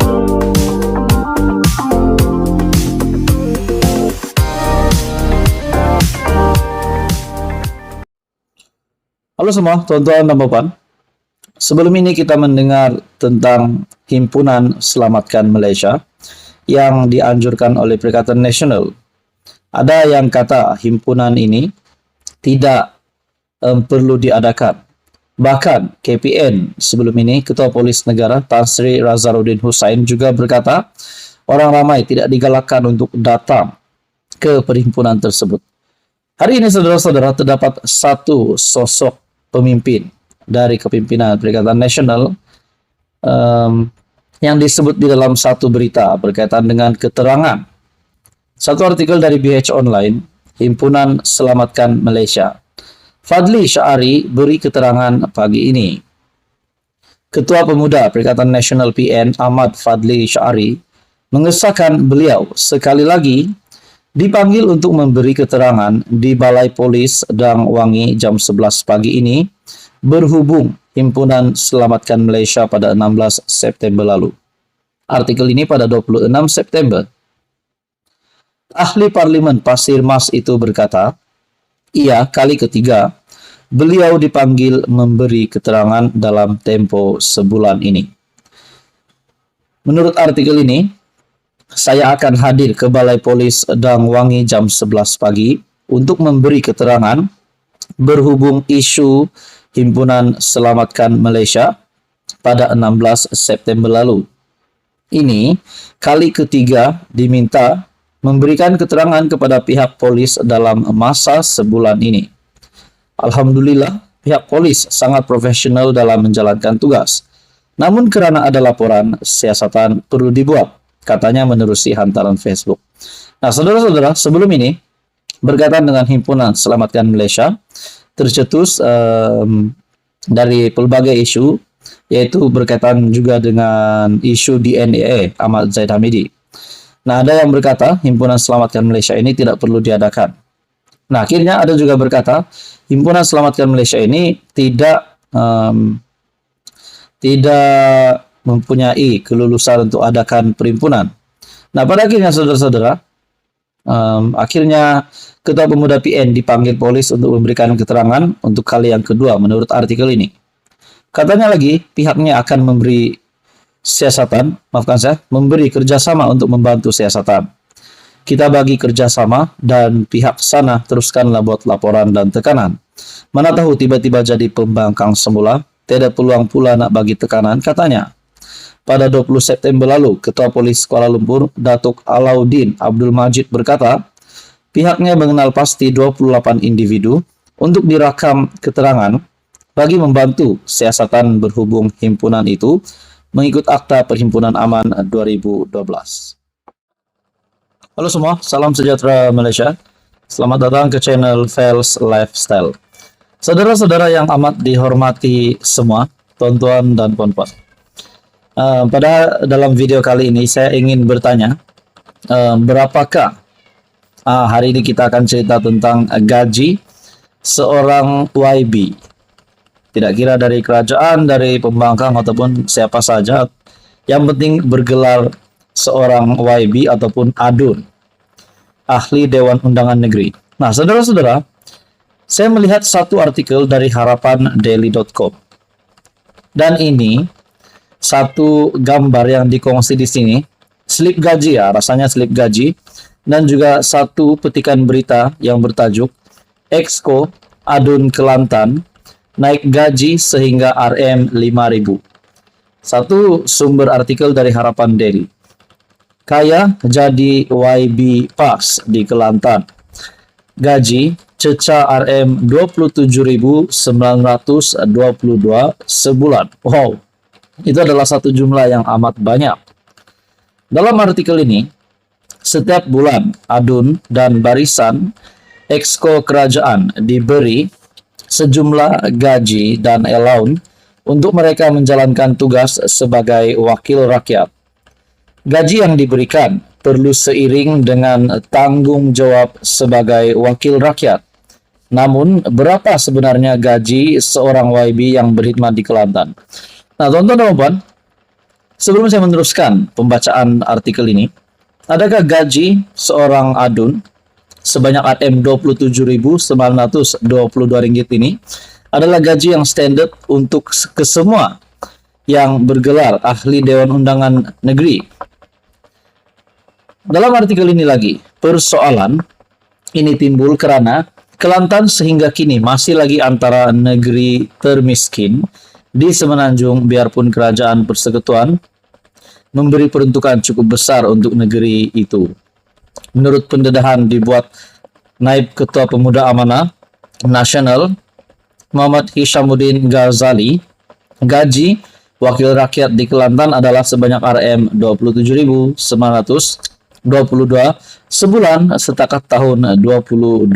Halo semua, tuan-tuan dan puan. Sebelum ini kita mendengar tentang Himpunan Selamatkan Malaysia yang dianjurkan oleh Perikatan Nasional. Ada yang kata himpunan ini tidak perlu diadakan. Bahkan KPN sebelum ini, Ketua Polis Negara Tan Sri Razaruddin Hussain juga berkata orang ramai tidak digalakkan untuk datang ke perhimpunan tersebut. Hari ini saudara-saudara terdapat satu sosok pemimpin dari kepimpinan Perikatan Nasional yang disebut di dalam satu berita berkaitan dengan keterangan. Satu artikel dari BH Online, Himpunan Selamatkan Malaysia. Fadli Syari beri keterangan pagi ini. Ketua Pemuda Perikatan Nasional PN Ahmad Fadli Syari mengesahkan beliau sekali lagi dipanggil untuk memberi keterangan di Balai Polis Dang Wangi jam 11 pagi ini berhubung Himpunan Selamatkan Malaysia pada 16 September lalu. Artikel ini pada 26 September. Ahli Parlimen Pasir Mas itu berkata, ia kali ketiga beliau dipanggil memberi keterangan dalam tempo sebulan ini. Menurut artikel ini, saya akan hadir ke Balai Polis Dang Wangi jam 11 pagi untuk memberi keterangan berhubung isu Himpunan Selamatkan Malaysia pada 16 September lalu. Ini kali ketiga diminta memberikan keterangan kepada pihak polis dalam masa sebulan ini. Alhamdulillah, pihak polis sangat profesional dalam menjalankan tugas. Namun kerana ada laporan, siasatan perlu dibuat, katanya menerusi hantaran Facebook. Nah, saudara-saudara, sebelum ini, berkaitan dengan Himpunan Selamatkan Malaysia, tercetus dari pelbagai isu, yaitu berkaitan juga dengan isu DNA Ahmad Zaid Hamidi. Nah, ada yang berkata Himpunan Selamatkan Malaysia ini tidak perlu diadakan. Nah, akhirnya ada juga berkata Himpunan Selamatkan Malaysia ini tidak mempunyai kelulusan untuk adakan perhimpunan. Nah, pada akhirnya saudara-saudara, akhirnya Ketua Pemuda PN dipanggil polis untuk memberikan keterangan untuk kali yang kedua menurut artikel ini. Katanya lagi pihaknya akan memberi memberi kerjasama untuk membantu siasatan. Kita bagi kerjasama dan pihak sana teruskanlah buat laporan dan tekanan. Mana tahu tiba-tiba jadi pembangkang semula, tidak peluang pula nak bagi tekanan, katanya. Pada 20 September lalu, Ketua Polis Kuala Lumpur, Datuk Alauddin Abdul Majid berkata, pihaknya mengenal pasti 28 individu untuk dirakam keterangan bagi membantu siasatan berhubung himpunan itu mengikut Akta Perhimpunan Aman 2012. Halo semua, salam sejahtera Malaysia. Selamat datang ke channel Fels Lifestyle. Saudara-saudara yang amat dihormati semua, tuan-tuan dan puan-puan. Pada dalam video kali ini saya ingin bertanya, berapakah hari ini kita akan cerita tentang gaji seorang YB. Tidak kira dari kerajaan, dari pembangkang ataupun siapa saja, yang penting bergelar seorang YB ataupun ADUN, Ahli Dewan Undangan Negeri. Nah, saudara-saudara, saya melihat satu artikel dari harapandaily.com. Dan ini satu gambar yang dikongsi di sini, slip gaji ya, rasanya slip gaji, dan juga satu petikan berita yang bertajuk Exco Adun Kelantan naik gaji sehingga RM5.000. Satu sumber artikel dari Harapan Daily. Kaya jadi YB PAS di Kelantan. Gaji ceca RM27.922 sebulan. Wow, itu adalah satu jumlah yang amat banyak. Dalam artikel ini, setiap bulan Adun dan barisan Exco kerajaan diberi sejumlah gaji dan allowance untuk mereka menjalankan tugas sebagai wakil rakyat. Gaji yang diberikan perlu seiring dengan tanggung jawab sebagai wakil rakyat. Namun, berapa sebenarnya gaji seorang YB yang berkhidmat di Kelantan? Nah, teman-teman dan puan, Sebelum saya meneruskan pembacaan artikel ini, adakah gaji seorang adun sebanyak Rp27.922 ini adalah gaji yang standar untuk kesemua yang bergelar ahli Dewan Undangan Negeri? Dalam artikel ini lagi, persoalan ini timbul karena Kelantan sehingga kini masih lagi antara negeri termiskin di Semenanjung, biarpun kerajaan persekutuan memberi peruntukan cukup besar untuk negeri itu. Menurut pendedahan dibuat Naib Ketua Pemuda Amanah Nasional Muhammad Hishamuddin Ghazali, gaji wakil rakyat di Kelantan adalah sebanyak Rp27.922 sebulan setakat tahun 2020.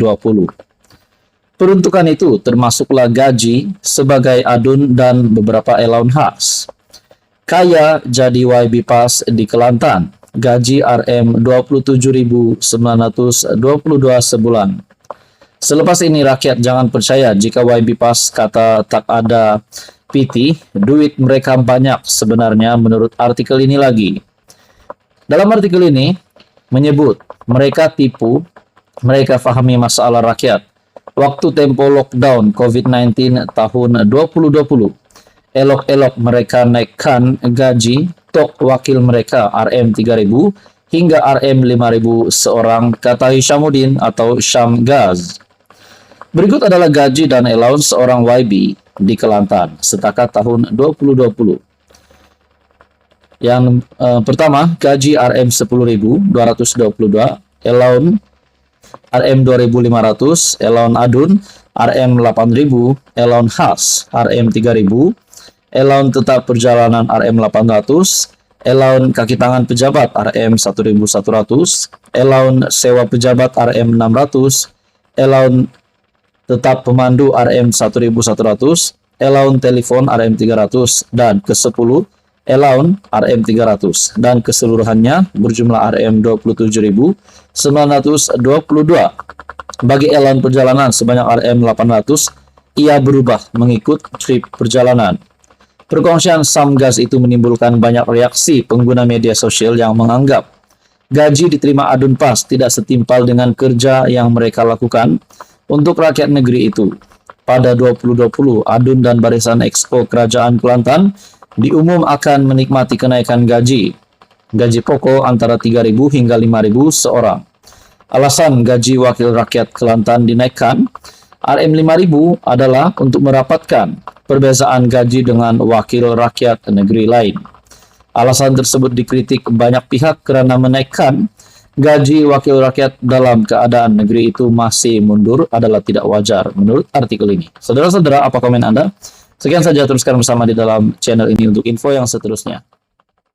Peruntukan itu termasuklah gaji sebagai adun dan beberapa allowance khas. Kaya jadi YB Pass di Kelantan, gaji Rp27.922 sebulan. Selepas ini rakyat jangan percaya jika YB Pass kata tak ada PT, duit mereka banyak sebenarnya menurut artikel ini lagi. Dalam artikel ini menyebut mereka tipu, mereka fahami masalah rakyat. Waktu tempo lockdown COVID-19 tahun 2020, elok-elok mereka naikkan gaji tok wakil mereka Rm3.000 hingga Rm5.000 seorang, kata Hishamuddin atau Syam Gaz. Berikut adalah gaji dan allowance seorang YB di Kelantan setakat tahun 2020. Yang pertama, gaji Rm10.222, allowance Rm2.500, allowance adun Rm8.000, allowance khas Rm3.000, allowance tetap perjalanan Rm800, allowance kaki tangan pejabat Rm1.100, allowance sewa pejabat Rm600, allowance tetap pemandu Rm1.100, allowance telepon Rm300, dan ke-10 allowance Rm300, dan keseluruhannya berjumlah Rm27.922. Bagi allowance perjalanan sebanyak Rm800, ia berubah mengikut trip perjalanan. Perkongsian Samgas itu menimbulkan banyak reaksi pengguna media sosial yang menganggap gaji diterima adun pas tidak setimpal dengan kerja yang mereka lakukan untuk rakyat negeri itu. Pada 2020, adun dan barisan Expo Kerajaan Kelantan diumum akan menikmati kenaikan gaji. Gaji pokok antara Rp3.000 hingga Rp5.000 seorang. Alasan gaji wakil rakyat Kelantan dinaikkan Rm5.000 adalah untuk merapatkan perbezaan gaji dengan wakil rakyat negeri lain. Alasan tersebut dikritik banyak pihak karena menaikkan gaji wakil rakyat dalam keadaan negeri itu masih mundur adalah tidak wajar menurut artikel ini. Saudara-saudara, apa komen Anda? Sekian saja, teruskan bersama di dalam channel ini untuk info yang seterusnya.